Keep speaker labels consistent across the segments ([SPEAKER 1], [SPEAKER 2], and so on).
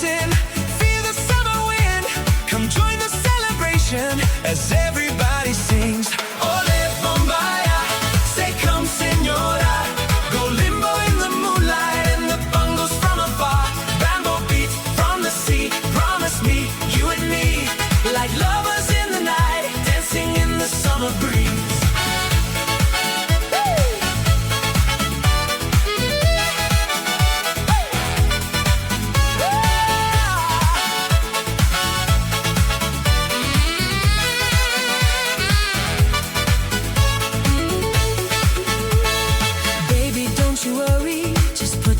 [SPEAKER 1] dancing, feel the summer wind. Come join the celebration as everybody sings. Ole bombaya, say come señora. Go limbo in the moonlight and the bongos from afar. Bamboo beats from the sea, promise me, you and me, like lovers in the night, dancing in the summer breeze.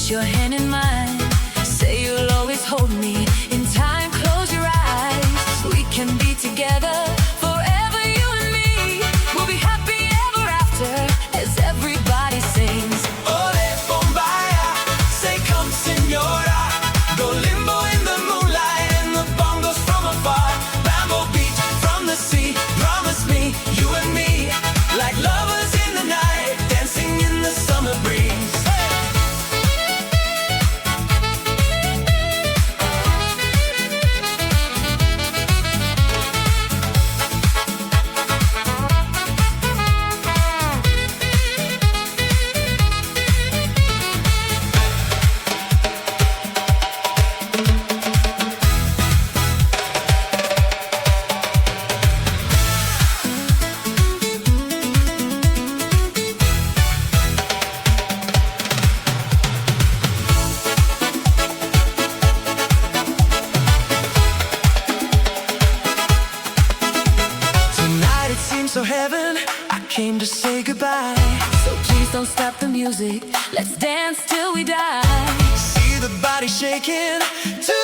[SPEAKER 2] Your hand in mine, say you'll always hold me. In time, close your eyes. We can be together forever, you and me. We'll be happy ever after as everybody sings.
[SPEAKER 1] Ole bombaya, say come señora. Go limbo in the moonlight and the bongos from afar. Bamboo beats from the sea, promise me, you and me, like lovers in the night, dancing in the summer breeze. So heaven, I came to say goodbye.
[SPEAKER 2] So please don't stop the music, let's dance till we die.
[SPEAKER 1] See the body shaking to